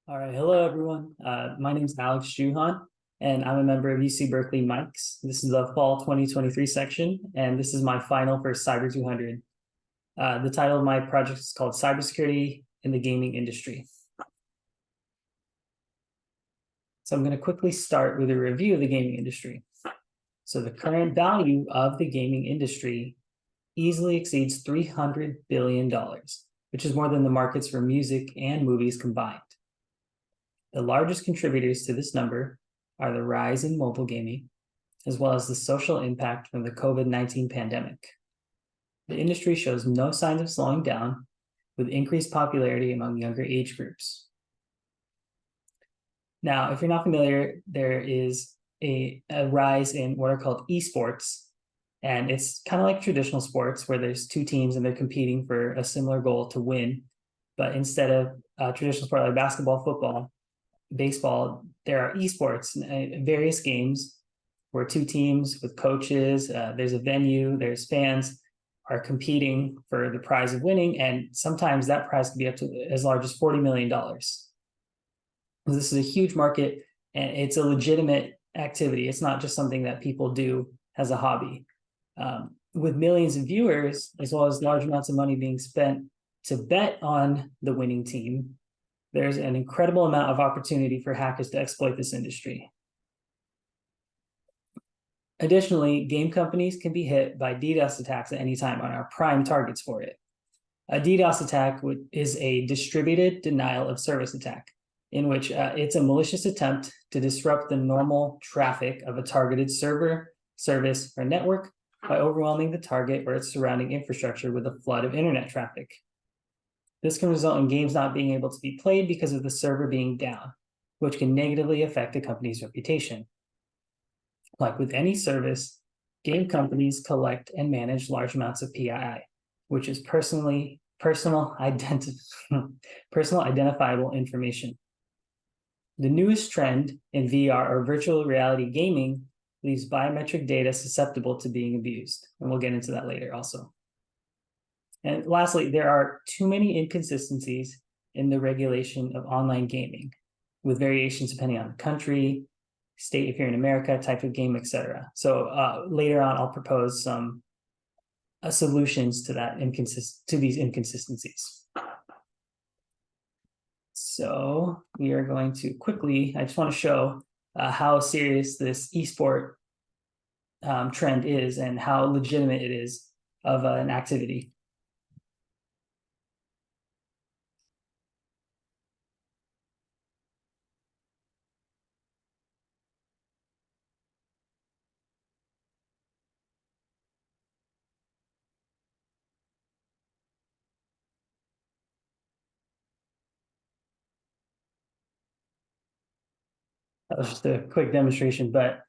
All right, hello everyone. My name is Alex Juhan, and I'm a member of UC Berkeley Mikes. This is the fall 2023 section, and this is my final for Cyber 200. The title of my project is called Cybersecurity in the Gaming Industry. So I'm going to quickly start with a review of the gaming industry. So the current value of the gaming industry easily exceeds $300 billion, which is more than the markets for music and movies combined. The largest contributors to this number are the rise in mobile gaming, as well as the social impact from the COVID-19 pandemic. The industry shows no signs of slowing down, with increased popularity among younger age groups. Now, if you're not familiar, there is a rise in what are called esports, and it's kind of like traditional sports where there's two teams and they're competing for a similar goal to win. But instead of traditional sport like basketball, football, baseball, there are esports, various games where two teams with coaches, there's a venue, there's fans are competing for the prize of winning, and sometimes that prize can be up to as large as $40 million. This is a huge market, and it's a legitimate activity. It's not just something that people do as a hobby. With millions of viewers, as well as large amounts of money being spent to bet on the winning team, there's an incredible amount of opportunity for hackers to exploit this industry. Additionally, game companies can be hit by DDoS attacks at any time and are prime targets for it. A DDoS attack is a distributed denial of service attack, in which it's a malicious attempt to disrupt the normal traffic of a targeted server, service, or network by overwhelming the target or its surrounding infrastructure with a flood of internet traffic. This can result in games not being able to be played because of the server being down, which can negatively affect a company's reputation. Like with any service, game companies collect and manage large amounts of PII, which is personal identifiable information. The newest trend in VR or virtual reality gaming leaves biometric data susceptible to being abused, and we'll get into that later also. And lastly, there are too many inconsistencies in the regulation of online gaming, with variations depending on the country, state if you're in America, type of game, etc. So later on, I'll propose some solutions to that these inconsistencies. So we are going to quickly, I just want to show how serious this esport trend is and how legitimate it is of an activity. That was just a quick demonstration, but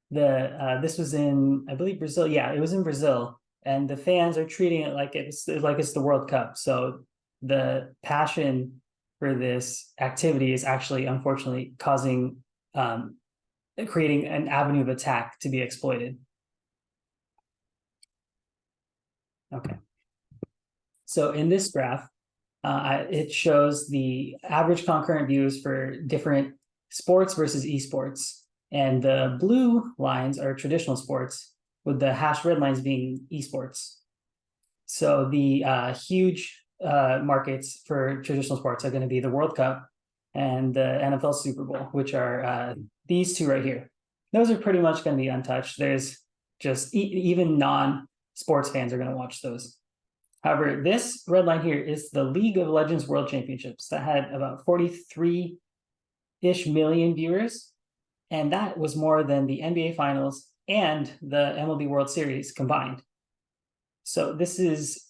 this was in, I believe, Brazil. Yeah, it was in Brazil, and the fans are treating it like it's the World Cup. So the passion for this activity is actually, unfortunately, creating an avenue of attack to be exploited. Okay. So in this graph, it shows the average concurrent views for different sports versus esports. And the blue lines are traditional sports, with the hashed red lines being esports. So the huge markets for traditional sports are going to be the World Cup and the NFL Super Bowl, which are these two right here. Those are pretty much going to be untouched. There's just even non-sports fans are going to watch those. However, this red line here is the League of Legends World Championships that had about 43-ish million viewers. And that was more than the NBA Finals and the MLB World Series combined. So this is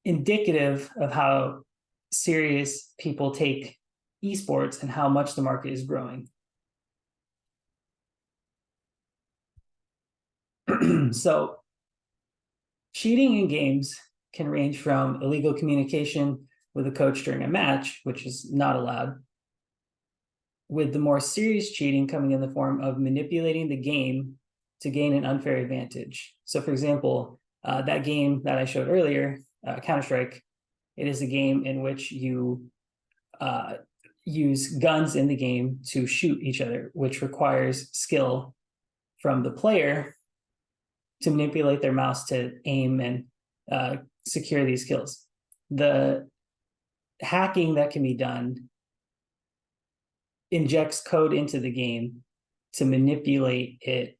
indicative of how serious people take esports and how much the market is growing. So cheating in games can range from illegal communication with a coach during a match, which is not allowed, with the more serious cheating coming in the form of manipulating the game to gain an unfair advantage. So for example, that game that I showed earlier, Counter-Strike, it is a game in which you use guns in the game to shoot each other, which requires skill from the player to manipulate their mouse to aim and secure these kills. The hacking that can be done injects code into the game to manipulate it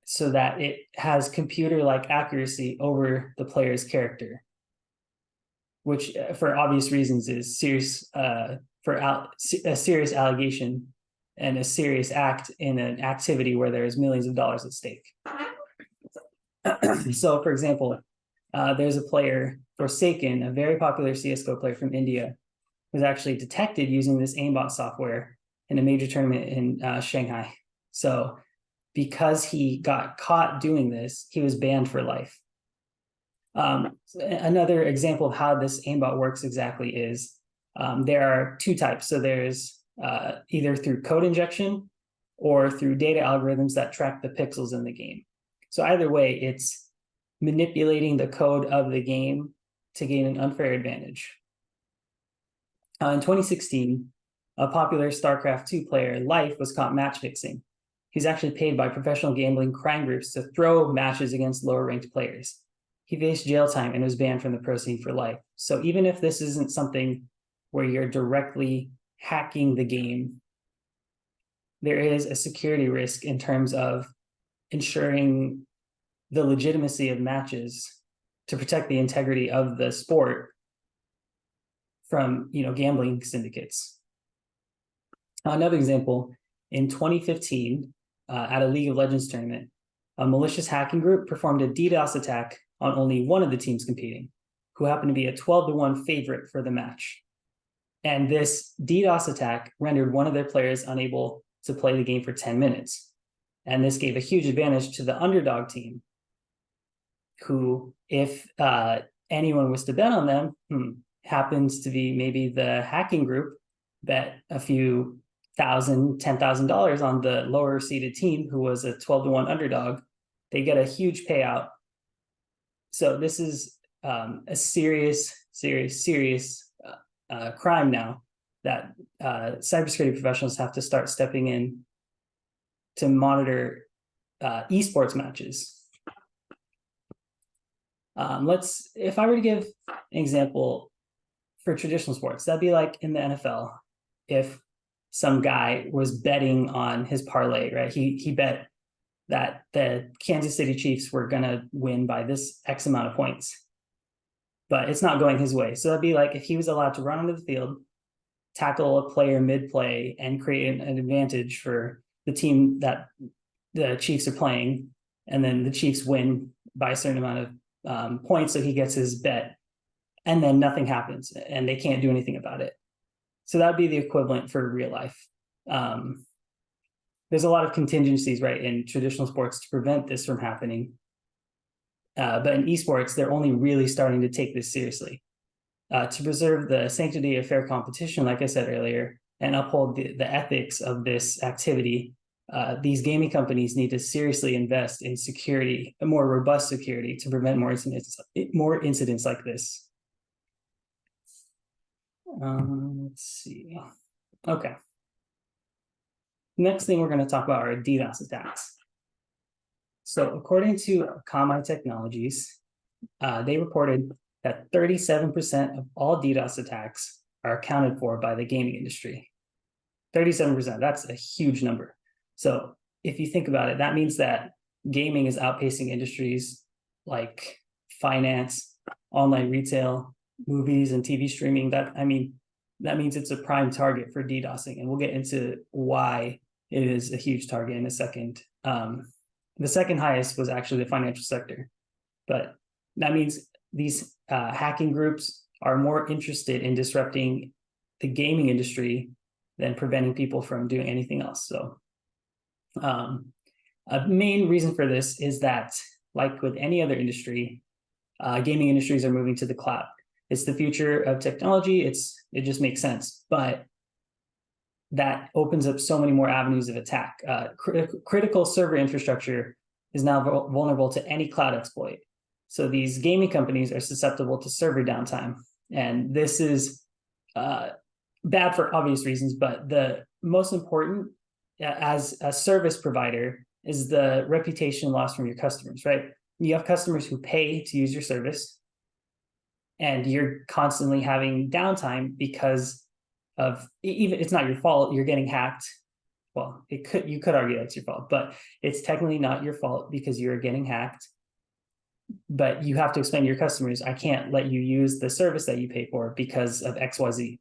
so that it has computer-like accuracy over the player's character, which for obvious reasons is serious a serious allegation and a serious act in an activity where there's millions of dollars at stake. So, for example, there's a player, Forsaken, a very popular CSGO player from India, was actually detected using this aimbot software in a major tournament in Shanghai. So because he got caught doing this, he was banned for life. Another example of how this aimbot works exactly is there are two types. So there's either through code injection or through data algorithms that track the pixels in the game. So either way, it's manipulating the code of the game to gain an unfair advantage. In 2016, a popular StarCraft 2 player, Life, was caught match fixing. He's actually paid by professional gambling crime groups to throw matches against lower ranked players. He faced jail time and was banned from the pro scene for life. So even if this isn't something where you're directly hacking the game, there is a security risk in terms of ensuring the legitimacy of matches to protect the integrity of the sport from gambling syndicates. Another example, in 2015, at a League of Legends tournament, a malicious hacking group performed a DDoS attack on only one of the teams competing, who happened to be a 12-1 favorite for the match. And this DDoS attack rendered one of their players unable to play the game for 10 minutes. And this gave a huge advantage to the underdog team, who, if anyone was to bet on them, happens to be maybe the hacking group bet a few $10,000 on the lower seeded team who was a 12-1 underdog. They get a huge payout. So this is a serious crime now that cybersecurity professionals have to start stepping in to monitor esports matches. If I were to give an example for traditional sports, that'd be like in the NFL. If some guy was betting on his parlay, right? He bet that the Kansas City Chiefs were gonna win by this X amount of points, but it's not going his way. So that'd be like if he was allowed to run onto the field, tackle a player mid-play, and create an advantage for the team that the Chiefs are playing, and then the Chiefs win by a certain amount of points, so he gets his bet, and then nothing happens, and they can't do anything about it. So that'd be the equivalent for real life. There's a lot of contingencies, right, in traditional sports to prevent this from happening. But in esports, they're only really starting to take this seriously. To preserve the sanctity of fair competition, like I said earlier, and uphold the ethics of this activity, these gaming companies need to seriously invest in security, a more robust security, to prevent more incidents like this. Let's see. Okay. Next thing we're going to talk about are DDoS attacks. So according to Akamai Technologies, they reported that 37% of all DDoS attacks are accounted for by the gaming industry. 37%, that's a huge number. So if you think about it, that means that gaming is outpacing industries like finance, online retail, movies, and TV streaming. That means it's a prime target for DDoSing, and we'll get into why it is a huge target in a second. The second highest was actually the financial sector, but that means these hacking groups are more interested in disrupting the gaming industry than preventing people from doing anything else. So a main reason for this is that, like with any other industry, gaming industries are moving to the cloud. It's the future of technology. It just makes sense, but that opens up so many more avenues of attack. Critical server infrastructure is now vulnerable to any cloud exploit. So these gaming companies are susceptible to server downtime. And this is bad for obvious reasons, but the most important as a service provider is the reputation loss from your customers, right? You have customers who pay to use your service, and you're constantly having downtime because of, even it's not your fault, you're getting hacked. Well, you could argue that's your fault, but it's technically not your fault because you're getting hacked. But you have to explain to your customers, I can't let you use the service that you pay for because of XYZ.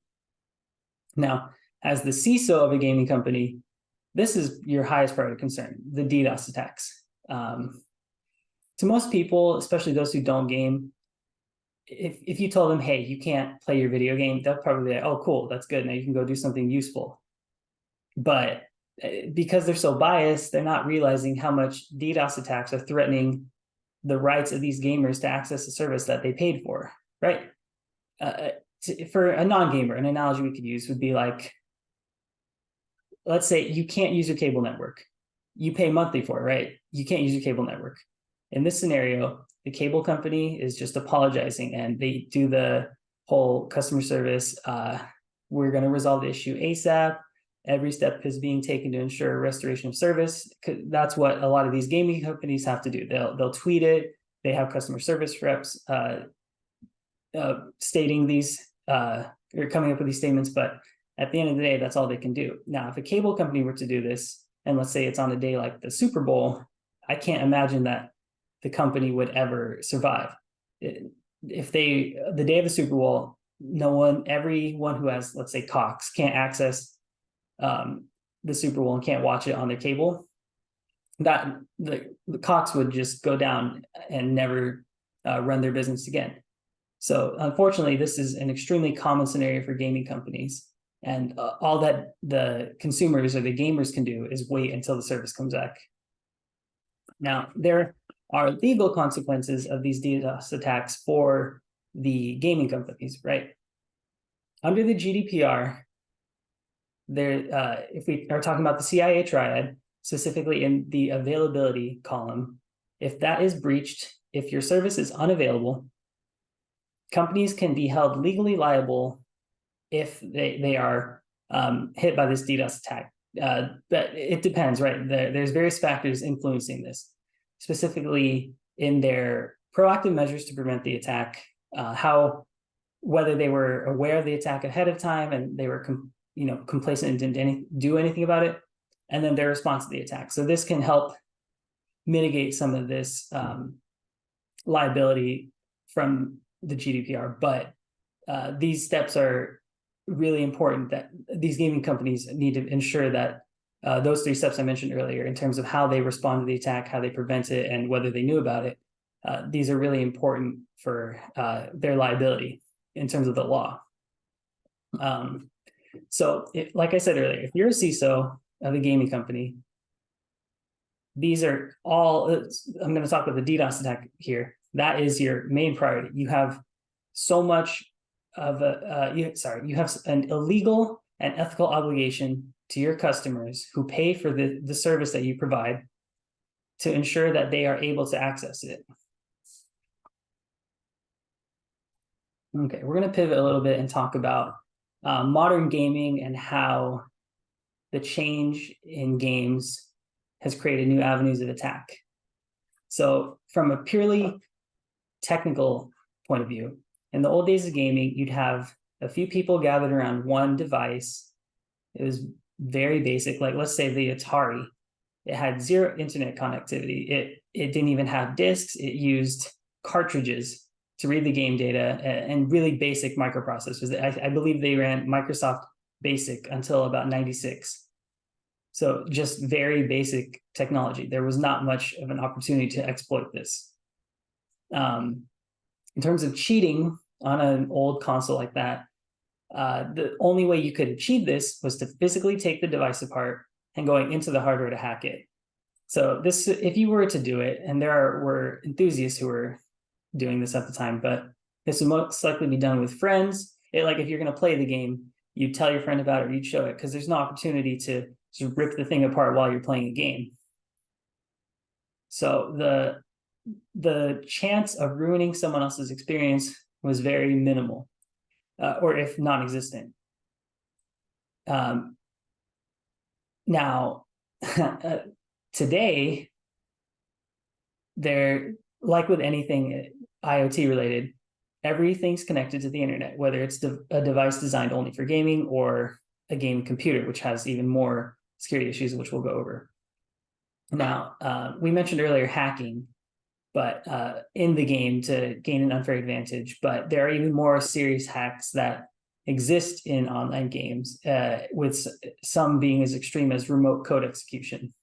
Now, as the CISO of a gaming company, this is your highest priority concern, the DDoS attacks. To most people, especially those who don't game, if you told them, hey, you can't play your video game, they'll probably be like, oh, cool, that's good. Now you can go do something useful. But because they're so biased, they're not realizing how much DDoS attacks are threatening the rights of these gamers to access a service that they paid for, right? For a non-gamer, an analogy we could use would be like, let's say you can't use your cable network. You pay monthly for it, right? You can't use your cable network. In this scenario, the cable company is just apologizing and they do the whole customer service. We're going to resolve the issue ASAP. Every step is being taken to ensure restoration of service. That's what a lot of these gaming companies have to do. They'll tweet it. They have customer service reps stating these, or coming up with these statements. But at the end of the day, that's all they can do. Now, if a cable company were to do this, and let's say it's on a day like the Super Bowl, I can't imagine that the company would ever survive. If the day of the Super Bowl, everyone who has, let's say, Cox can't access the Super Bowl and can't watch it on their cable, that the Cox would just go down and never run their business again. So unfortunately, this is an extremely common scenario for gaming companies. And all that the consumers or the gamers can do is wait until the service comes back. Now, there are legal consequences of these DDoS attacks for the gaming companies, right? Under the GDPR, if we are talking about the CIA triad, specifically in the availability column, if that is breached, if your service is unavailable, companies can be held legally liable if they are hit by this DDoS attack. But it depends, right? There's various factors influencing this, specifically in their proactive measures to prevent the attack, whether they were aware of the attack ahead of time and they were complacent and didn't do anything about it, and then their response to the attack. So this can help mitigate some of this liability from the GDPR. But these steps are really important that these gaming companies need to ensure that those three steps I mentioned earlier, in terms of how they respond to the attack, how they prevent it, and whether they knew about it, these are really important for their liability in terms of the law. So like I said earlier, if you're a CISO of a gaming company, these are all, I'm going to talk about the DDoS attack here. That is your main priority. You have so much of you have an illegal and ethical obligation to your customers who pay for the service that you provide to ensure that they are able to access it. Okay, we're going to pivot a little bit and talk about modern gaming and how the change in games has created new avenues of attack. So from a purely technical point of view, in the old days of gaming, you'd have a few people gathered around one device. It was very basic. Like, let's say the Atari, it had zero internet connectivity. It didn't even have discs. It used cartridges to read the game data and really basic microprocessors. I believe they ran Microsoft Basic until about 96. So just very basic technology. There was not much of an opportunity to exploit this. In terms of cheating on an old console like that, the only way you could achieve this was to physically take the device apart and going into the hardware to hack it. So this, if you were to do it, and were enthusiasts who were doing this at the time, but this would most likely be done with friends. Like if you're going to play the game, you'd tell your friend about it, or you'd show it, because there's no opportunity to just rip the thing apart while you're playing a game. So the chance of ruining someone else's experience was very minimal, or if non-existent. Now, today, they're like with anything IoT related, everything's connected to the internet, whether it's a device designed only for gaming or a game computer, which has even more security issues, which we'll go over. Now, we mentioned earlier hacking, but in the game to gain an unfair advantage, but there are even more serious hacks that exist in online games, with some being as extreme as remote code execution.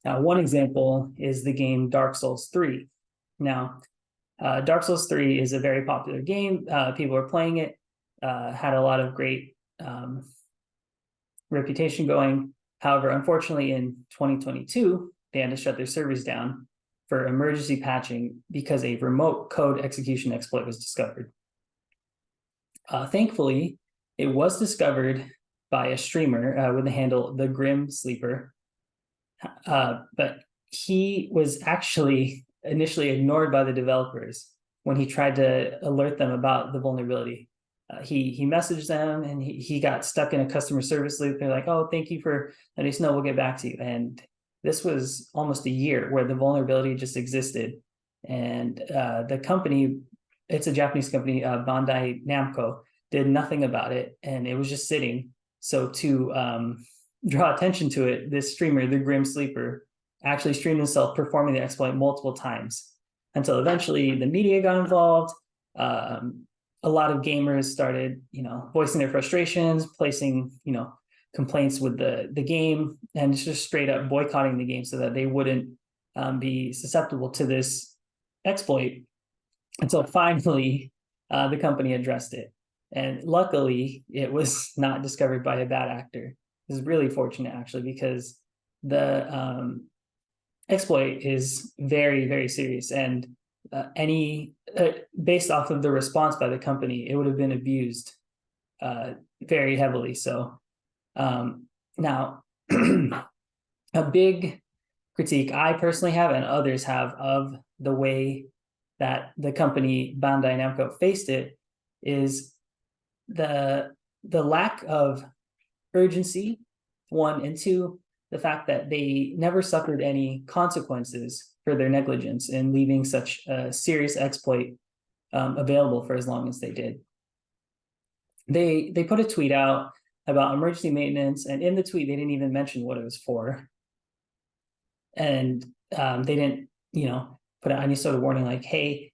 Now, one example is the game Dark Souls 3. Now, Dark Souls 3 is a very popular game. People are playing it, had a lot of great reputation going. However, unfortunately, in 2022, they had to shut their servers down for emergency patching because a remote code execution exploit was discovered. Thankfully, it was discovered by a streamer with the handle The Grim Sleeper, but he was actually initially ignored by the developers when he tried to alert them about the vulnerability. He messaged them and he got stuck in a customer service loop. They're like, oh, thank you for letting us know, we'll get back to you. And this was almost a year where the vulnerability just existed. And the company, it's a Japanese company, Bandai Namco, did nothing about it. And it was just sitting. So to draw attention to it, this streamer, The Grim Sleeper, actually streamed himself performing the exploit multiple times until eventually the media got involved. A lot of gamers started, voicing their frustrations, placing, complaints with the game, and just straight up boycotting the game so that they wouldn't be susceptible to this exploit, until finally the company addressed it. And luckily, it was not discovered by a bad actor. It was really fortunate, actually, because the exploit is very, very serious, and based off of the response by the company, it would have been abused very heavily. So now, a big critique I personally have and others have of the way that the company Bandai Namco faced it is the lack of urgency, one, and two, the fact that they never suffered any consequences for their negligence in leaving such a serious exploit available for as long as they did. They put a tweet out about emergency maintenance, and in the tweet, they didn't even mention what it was for. And they didn't, put out any sort of warning like, hey,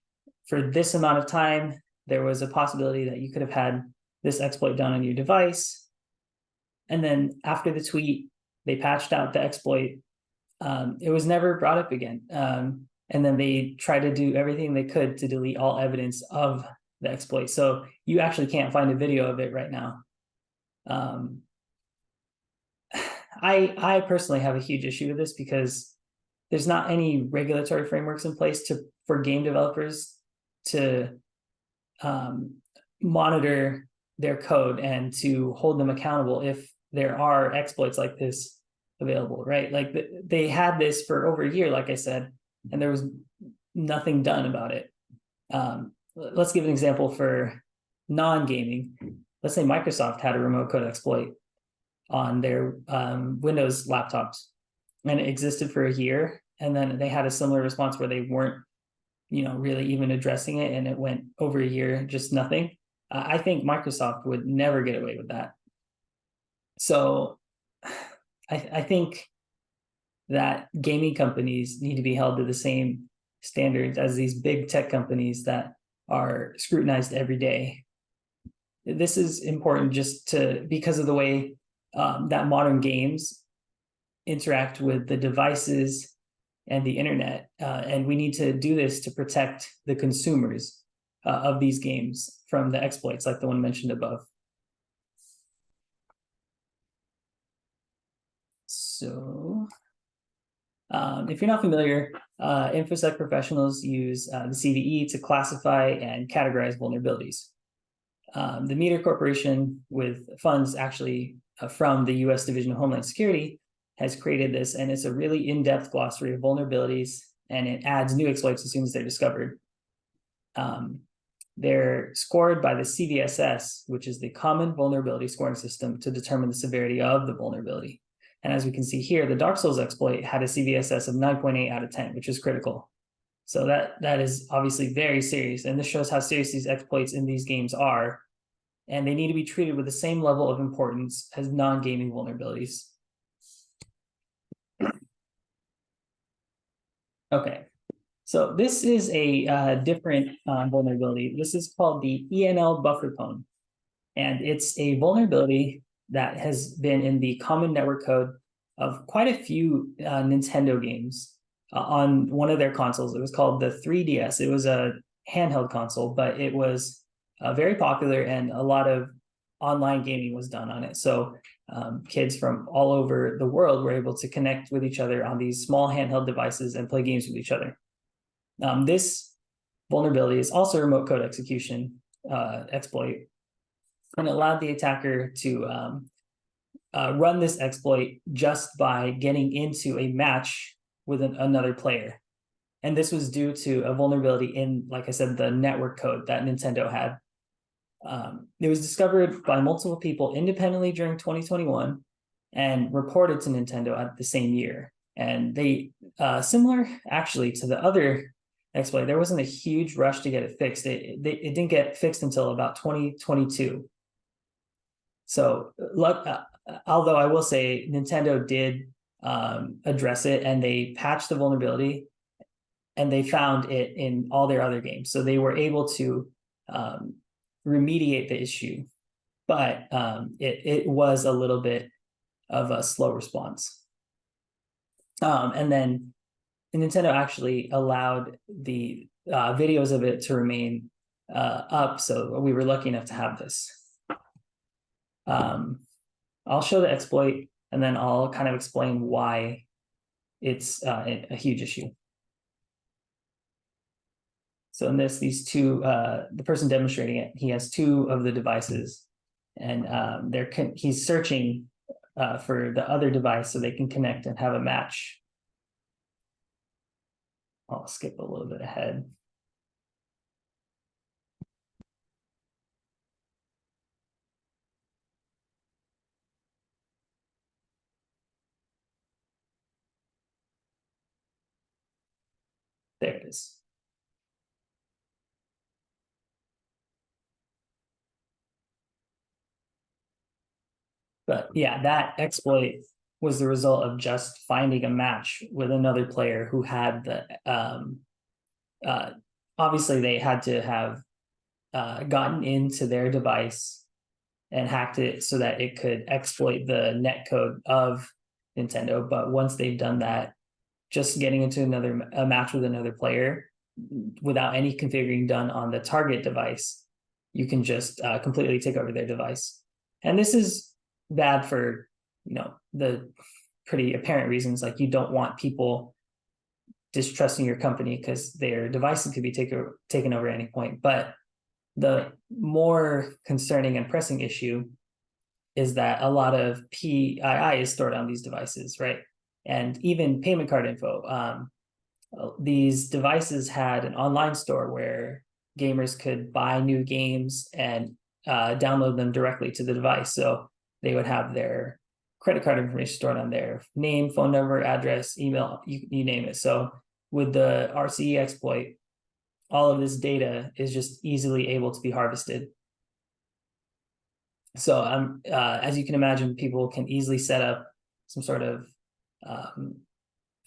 for this amount of time, there was a possibility that you could have had this exploit done on your device. And then after the tweet, they patched out the exploit. It was never brought up again. And then they tried to do everything they could to delete all evidence of the exploit. So you actually can't find a video of it right now. I personally have a huge issue with this because there's not any regulatory frameworks in place for game developers to monitor their code and to hold them accountable if there are exploits like this available, right? Like they had this for over a year, like I said, and there was nothing done about it. Let's give an example for non-gaming. Let's say Microsoft had a remote code exploit on their Windows laptops, and it existed for a year, and then they had a similar response where they weren't, really even addressing it, and it went over a year, just nothing. I think Microsoft would never get away with that. So I think that gaming companies need to be held to the same standards as these big tech companies that are scrutinized every day. This is important because of the way that modern games interact with the devices and the internet. And we need to do this to protect the consumers of these games from the exploits like the one mentioned above. So if you're not familiar, InfoSec professionals use the CVE to classify and categorize vulnerabilities. The Meter Corporation, with funds actually from the US Division of Homeland Security, has created this, and it's a really in-depth glossary of vulnerabilities, and it adds new exploits as soon as they're discovered. they're scored by the CVSS, which is the Common Vulnerability Scoring System, to determine the severity of the vulnerability. And as we can see here, the Dark Souls exploit had a CVSS of 9.8 out of 10, which is critical. So that is obviously very serious. And this shows how serious these exploits in these games are. And they need to be treated with the same level of importance as non-gaming vulnerabilities. Okay, so this is a different vulnerability. This is called the ENL buffer clone. And it's a vulnerability that has been in the common network code of quite a few Nintendo games on one of their consoles. It was called the 3DS. It was a handheld console, but it was very popular, and a lot of online gaming was done on it. So kids from all over the world were able to connect with each other on these small handheld devices and play games with each other. This vulnerability is also a remote code execution exploit, and it allowed the attacker to run this exploit just by getting into a match with another player. And this was due to a vulnerability in, like I said, the network code that Nintendo had. It was discovered by multiple people independently during 2021 and reported to Nintendo at the same year. And they, similar actually to the other exploit, there wasn't a huge rush to get it fixed. It didn't get fixed until about 2022. So, although I will say Nintendo did address it, and they patched the vulnerability, and they found it in all their other games. So they were able to remediate the issue, but it was a little bit of a slow response. And then Nintendo actually allowed the videos of it to remain up, so we were lucky enough to have this. I'll show the exploit, and then I'll kind of explain why it's a huge issue. So in this, these two, the person demonstrating it, he has two of the devices, and he's searching for the other device so they can connect and have a match. I'll skip a little bit ahead. There it is. But yeah, that exploit was the result of just finding a match with another player who had the, obviously they had to have gotten into their device and hacked it so that it could exploit the netcode of Nintendo. But once they've done that, just getting into a match with another player without any configuring done on the target device, you can just completely take over their device. And this is bad for, the pretty apparent reasons, like you don't want people distrusting your company because their devices could be taken over at any point. But the more concerning and pressing issue is that a lot of PII is stored on these devices, right? And even payment card info. These devices had an online store where gamers could buy new games and download them directly to the device. So they would have their credit card information stored on there, name, phone number, address, email, you name it. So with the RCE exploit, all of this data is just easily able to be harvested. So as you can imagine, people can easily set up some sort of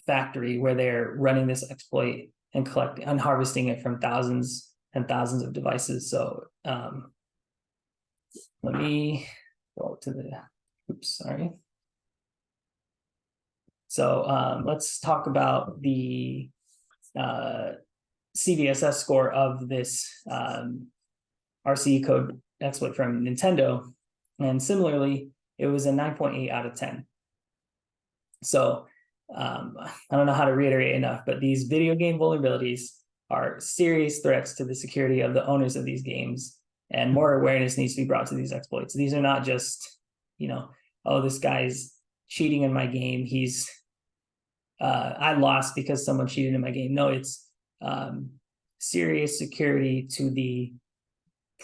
factory where they're running this exploit and collecting and harvesting it from thousands and thousands of devices. So let me go to the, oops, sorry. So let's talk about the CVSS score of this RCE code exploit from Nintendo. And similarly, it was a 9.8 out of 10. So I don't know how to reiterate enough, but these video game vulnerabilities are serious threats to the security of the owners of these games, and more awareness needs to be brought to these exploits. These are not just, oh, this guy's cheating in my game. I lost because someone cheated in my game. No, it's serious security to the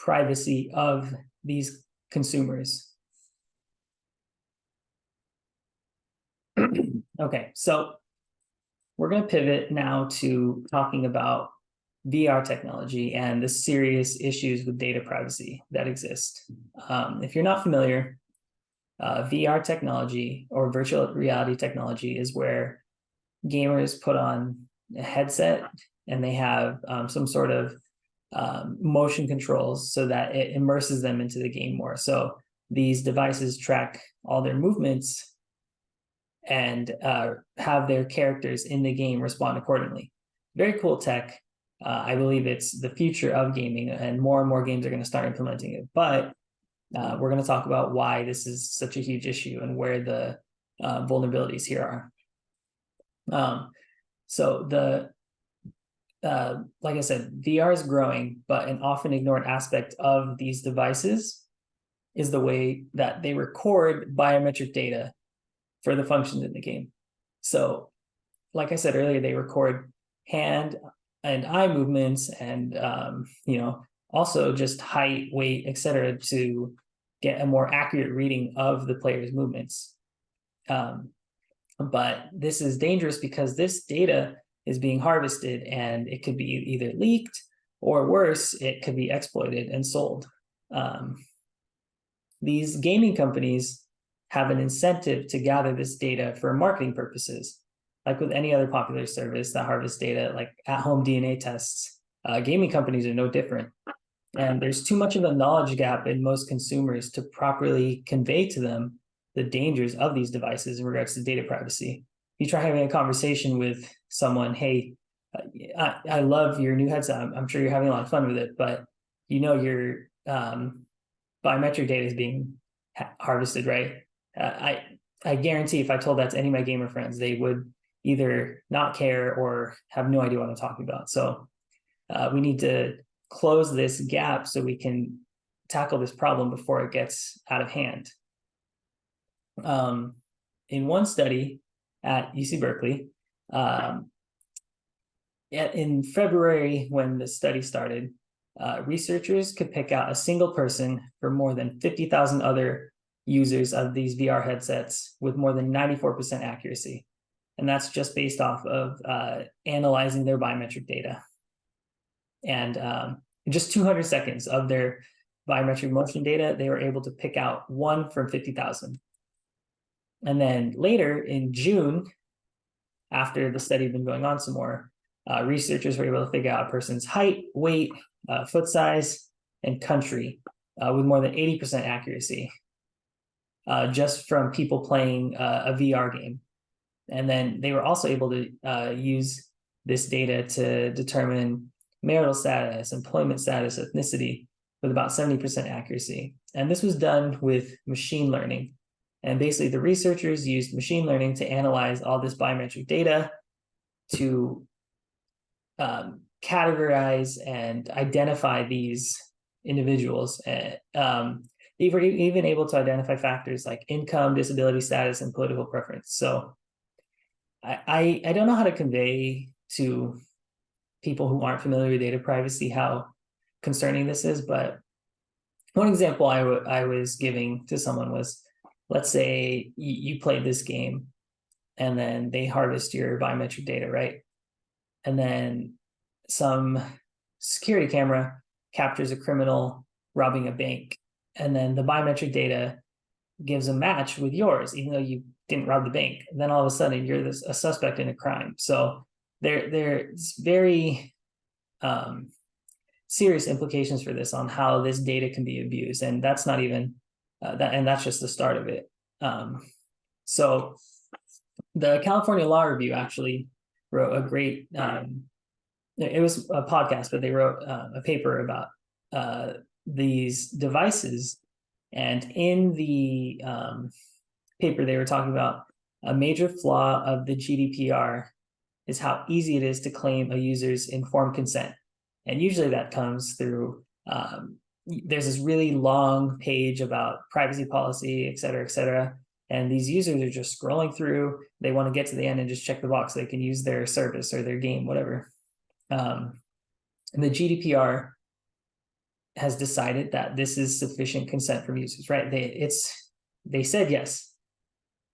privacy of these consumers. Okay, so we're going to pivot now to talking about VR technology and the serious issues with data privacy that exist. If you're not familiar, VR technology or virtual reality technology is where gamers put on a headset and they have some sort of motion controls so that it immerses them into the game more. So these devices track all their movements and have their characters in the game respond accordingly. Very cool tech. I believe it's the future of gaming, and more games are going to start implementing it. But we're going to talk about why this is such a huge issue and where the vulnerabilities here are. So like I said, VR is growing, but an often ignored aspect of these devices is the way that they record biometric data for the functions in the game. So, like I said earlier, they record hand and eye movements and, also just height, weight, etc., to get a more accurate reading of the player's movements. But this is dangerous because this data is being harvested and it could be either leaked or worse, it could be exploited and sold. These gaming companies have an incentive to gather this data for marketing purposes. Like with any other popular service that harvests data, like at-home DNA tests, gaming companies are no different. And there's too much of a knowledge gap in most consumers to properly convey to them the dangers of these devices in regards to data privacy. You try having a conversation with someone, hey, I love your new headset. I'm sure you're having a lot of fun with it, but your biometric data is being harvested, right? I guarantee if I told that to any of my gamer friends, they would either not care or have no idea what I'm talking about. So we need to close this gap so we can tackle this problem before it gets out of hand. In one study at UC Berkeley, in February, when the study started, researchers could pick out a single person for more than 50,000 other users of these VR headsets with more than 94% accuracy. And that's just based off of analyzing their biometric data. And in just 200 seconds of their biometric motion data, they were able to pick out one from 50,000. And then later in June, after the study had been going on some more, researchers were able to figure out a person's height, weight, foot size, and country with more than 80% accuracy, just from people playing a VR game. And then they were also able to use this data to determine marital status, employment status, ethnicity with about 70% accuracy. And this was done with machine learning. And basically the researchers used machine learning to analyze all this biometric data to categorize and identify these individuals. They were even able to identify factors like income, disability status, and political preference. So I don't know how to convey to people who aren't familiar with data privacy how concerning this is, but one example I was giving to someone was, let's say you played this game and then they harvest your biometric data, right? And then some security camera captures a criminal robbing a bank, and then the biometric data gives a match with yours, even though you didn't rob the bank. And then all of a sudden you're a suspect in a crime. So there's very serious implications for this on how this data can be abused. And that's not even and that's just the start of it. So the California Law Review actually wrote a great, it was a podcast, but they wrote a paper about these devices. And in the paper, they were talking about a major flaw of the GDPR is how easy it is to claim a user's informed consent. And usually that comes through, there's this really long page about privacy policy, et cetera, and these users are just scrolling through. They want to get to the end and just check the box so they can use their service or their game, whatever. And the GDPR has decided that this is sufficient consent from users, right? They said yes.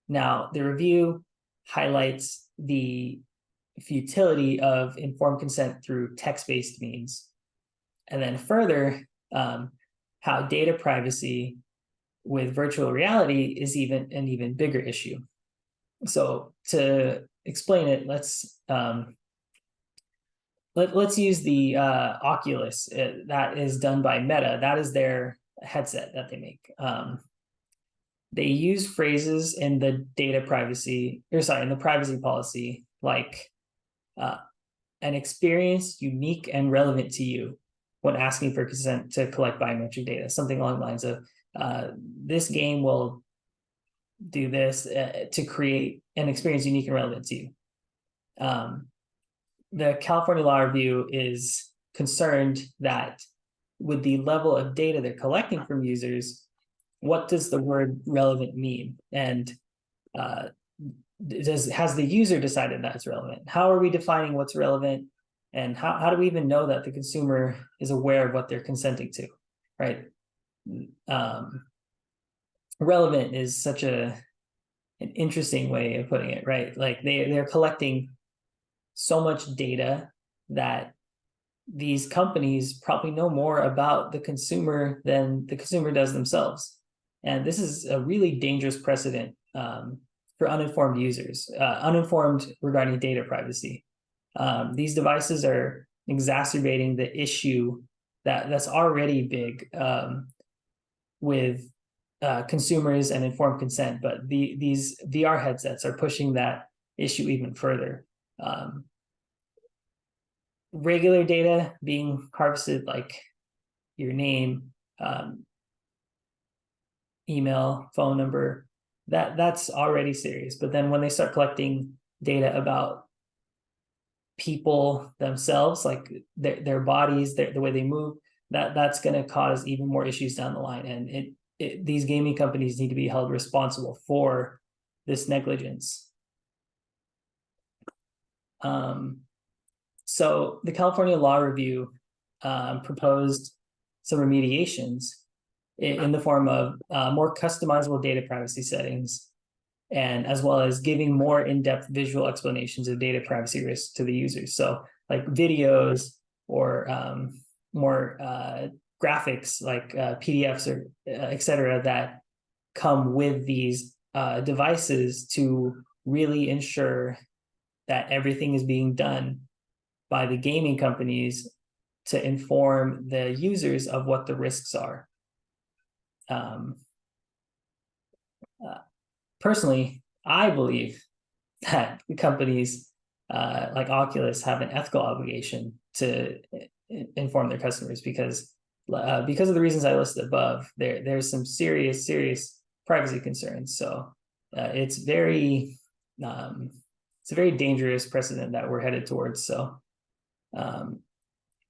Now, the review highlights the futility of informed consent through text-based means. And then further, how data privacy with virtual reality is an even bigger issue. So to explain it, let's use the Oculus that is done by Meta. That is their headset that they make. They use phrases in the in the privacy policy, like an experience unique and relevant to you when asking for consent to collect biometric data, something along the lines of this game will do this to create an experience unique and relevant to you. The California Law Review is concerned that with the level of data they're collecting from users, what does the word relevant mean? And has the user decided that's relevant? How are we defining what's relevant? And how do we even know that the consumer is aware of what they're consenting to, right? Relevant is such an interesting way of putting it, right? Like they're collecting so much data that these companies probably know more about the consumer than the consumer does themselves. And this is a really dangerous precedent for uninformed users, uninformed regarding data privacy. These devices are exacerbating the issue that's already big with consumers and informed consent, but these VR headsets are pushing that issue even further. Regular data being harvested, like your name, email, phone number, that's already serious. But then when they start collecting data about people themselves, like their bodies, the way they move, that's going to cause even more issues down the line. And these gaming companies need to be held responsible for this negligence. So the California Law Review proposed some remediations in the form of more customizable data privacy settings, and as well as giving more in-depth visual explanations of data privacy risks to the users. So like videos or more graphics like PDFs or et cetera that come with these devices to really ensure that everything is being done by the gaming companies to inform the users of what the risks are. Personally, I believe that companies like Oculus have an ethical obligation to inform their customers because of the reasons I listed above. There's some serious privacy concerns. So it's a very dangerous precedent that we're headed towards. So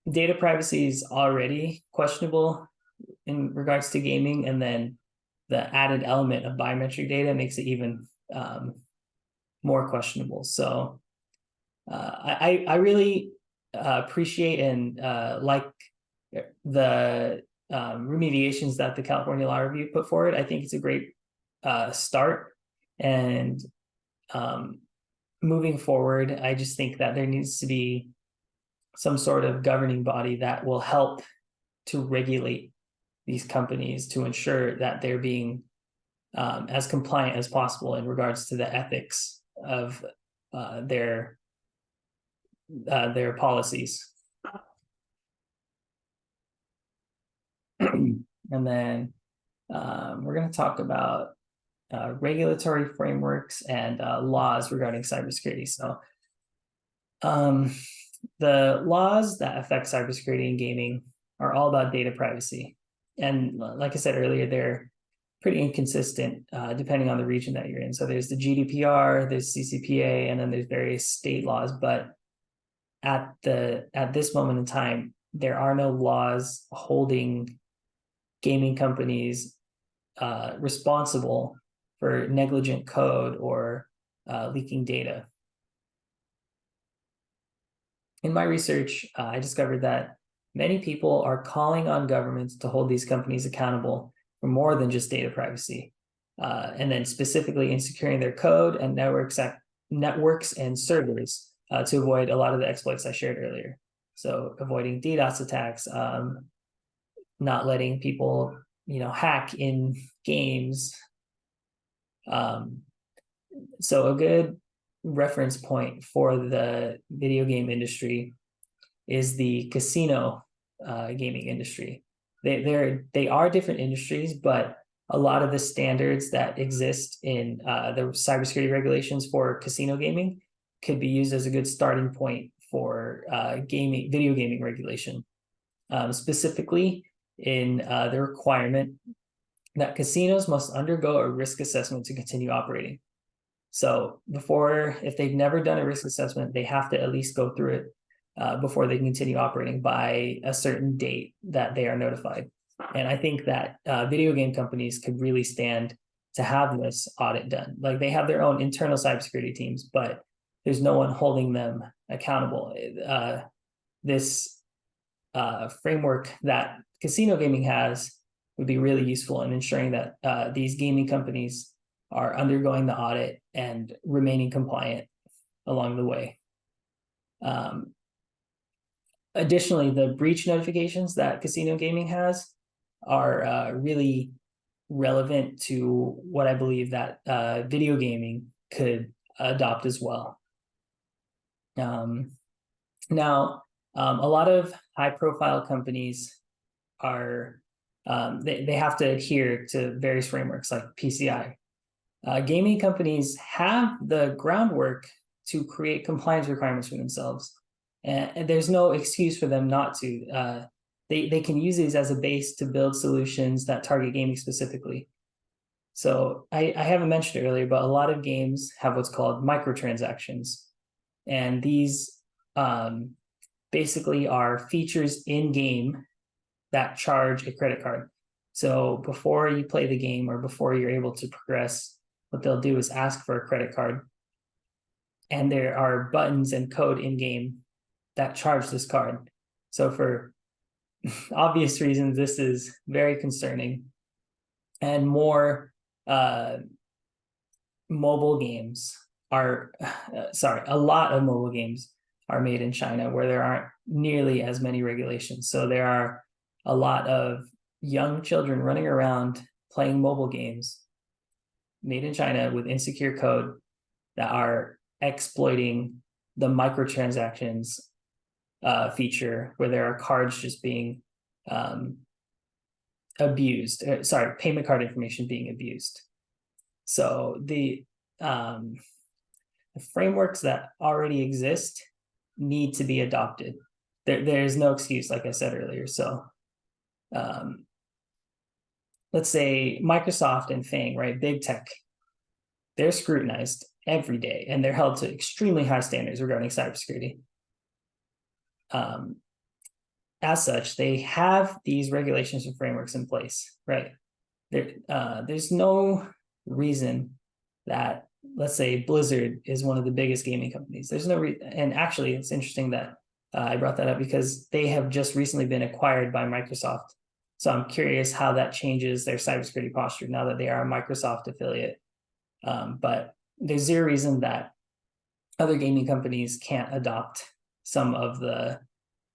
data privacy is already questionable in regards to gaming, and then the added element of biometric data makes it even more questionable. So I really appreciate and like the remediations that the California Law Review put forward. I think it's a great start. And moving forward, I just think that there needs to be some sort of governing body that will help to regulate these companies to ensure that they're being as compliant as possible in regards to the ethics of their policies. And then we're going to talk about regulatory frameworks and laws regarding cybersecurity. So the laws that affect cybersecurity and gaming are all about data privacy. And like I said earlier, they're pretty inconsistent depending on the region that you're in. So there's the GDPR, there's CCPA, and then there's various state laws. But at this moment in time, there are no laws holding gaming companies responsible for negligent code or leaking data. In my research, I discovered that many people are calling on governments to hold these companies accountable for more than just data privacy, and then specifically in securing their code and networks and servers to avoid a lot of the exploits I shared earlier. So avoiding DDoS attacks, not letting people, hack in games. So a good reference point for the video game industry is the casino gaming industry. They are different industries, but a lot of the standards that exist in the cybersecurity regulations for casino gaming could be used as a good starting point for video gaming regulation, specifically in the requirement that casinos must undergo a risk assessment to continue operating. So if they've never done a risk assessment, they have to at least go through it before they can continue operating by a certain date that they are notified. And I think that video game companies could really stand to have this audit done. Like, they have their own internal cybersecurity teams, but there's no one holding them accountable. This framework that casino gaming has would be really useful in ensuring that these gaming companies are undergoing the audit and remaining compliant along the way. Additionally, the breach notifications that casino gaming has are really relevant to what I believe that video gaming could adopt as well. Now, a lot of high-profile companies are they have to adhere to various frameworks like PCI. Gaming companies have the groundwork to create compliance requirements for themselves, and there's no excuse for them not to. They can use these as a base to build solutions that target gaming specifically. So I haven't mentioned it earlier, but a lot of games have what's called microtransactions, and these basically are features in game that charge a credit card. So before you play the game or before you're able to progress, what they'll do is ask for a credit card. And there are buttons and code in game that charge this card. So for obvious reasons, this is very concerning. And more mobile games are, a lot of mobile games are made in China where there aren't nearly as many regulations. So there are a lot of young children running around playing mobile games made in China with insecure code that are exploiting the microtransactions feature, where there are cards just being abused. Payment card information being abused. So the frameworks that already exist need to be adopted. There's no excuse, like I said earlier. So let's say Microsoft and FANG, right? Big tech, they're scrutinized every day and they're held to extremely high standards regarding cybersecurity. As such, they have these regulations and frameworks in place, right? There's no reason that, let's say, Blizzard is one of the biggest gaming companies. There's no reason, and actually, it's interesting that I brought that up because they have just recently been acquired by Microsoft. So I'm curious how that changes their cybersecurity posture now that they are a Microsoft affiliate. But there's zero reason that other gaming companies can't adopt some of the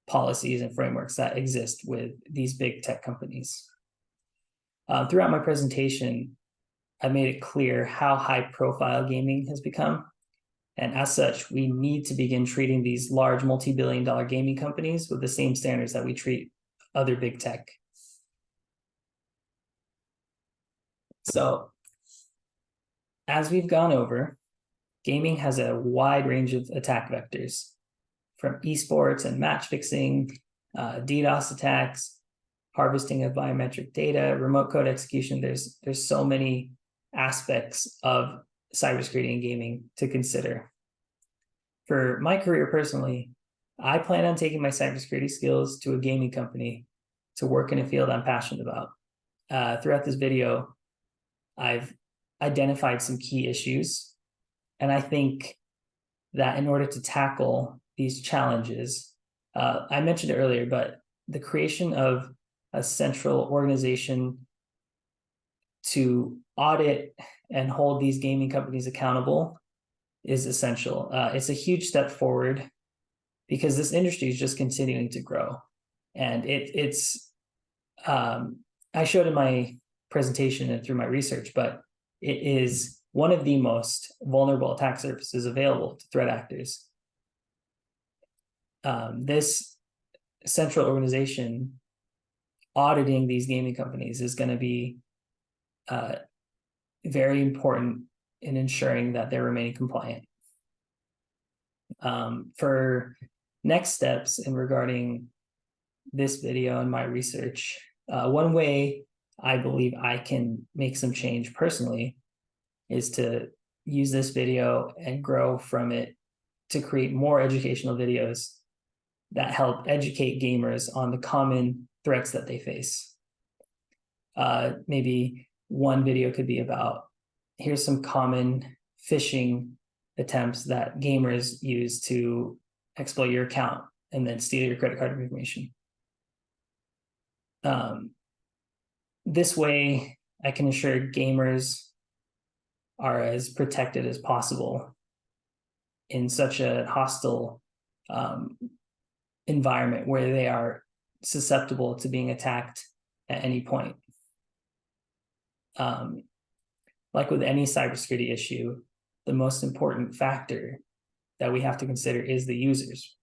policies and frameworks that exist with these big tech companies. Throughout my presentation, I made it clear how high profile gaming has become. And as such, we need to begin treating these large multi-billion-dollar gaming companies with the same standards that we treat other big tech. So, as we've gone over, gaming has a wide range of attack vectors, from esports and match fixing, DDoS attacks, harvesting of biometric data, remote code execution. There's so many aspects of cybersecurity and gaming to consider. For my career personally, I plan on taking my cybersecurity skills to a gaming company to work in a field I'm passionate about. Throughout this video, I've identified some key issues, and I think that in order to tackle these challenges, I mentioned it earlier, but the creation of a central organization to audit and hold these gaming companies accountable is essential. It's a huge step forward because this industry is just continuing to grow. And I showed in my presentation and through my research, but it is one of the most vulnerable attack surfaces available to threat actors. This central organization auditing these gaming companies is going to be very important in ensuring that they're remaining compliant. For next steps in regarding this video and my research, one way I believe I can make some change personally is to use this video and grow from it to create more educational videos that help educate gamers on the common threats that they face. Maybe one video could be about, here's some common phishing attempts that gamers use to exploit your account and then steal your credit card information. This way, I can ensure gamers are as protected as possible in such a hostile environment where they are susceptible to being attacked at any point. Like with any cybersecurity issue, the most important factor that we have to consider is the users.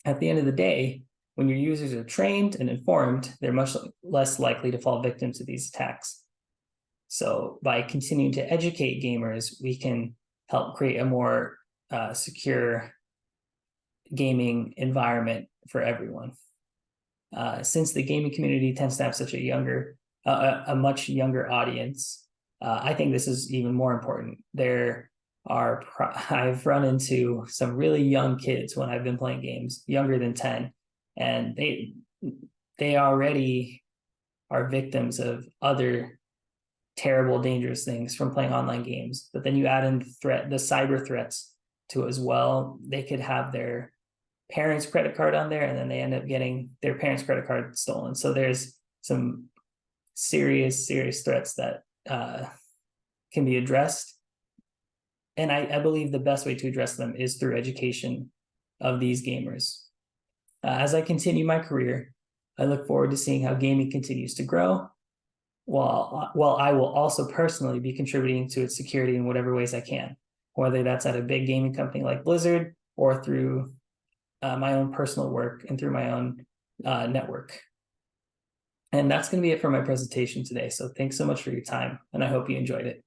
At the end of the day, when your users are trained and informed, they're much less likely to fall victim to these attacks. So by continuing to educate gamers, we can help create a more secure gaming environment for everyone. Since the gaming community tends to have such a much younger audience, I think this is even more important. I've run into some really young kids when I've been playing games, younger than 10, and they already are victims of other terrible, dangerous things from playing online games. But then you add in the cyber threats to it as well. They could have their parents' credit card on there, and then they end up getting their parents' credit card stolen. So there's some serious threats that can be addressed. And I believe the best way to address them is through education of these gamers. As I continue my career, I look forward to seeing how gaming continues to grow, while I will also personally be contributing to its security in whatever ways I can, whether that's at a big gaming company like Blizzard or through my own personal work and through my own network. And that's going to be it for my presentation today. So thanks so much for your time, and I hope you enjoyed it.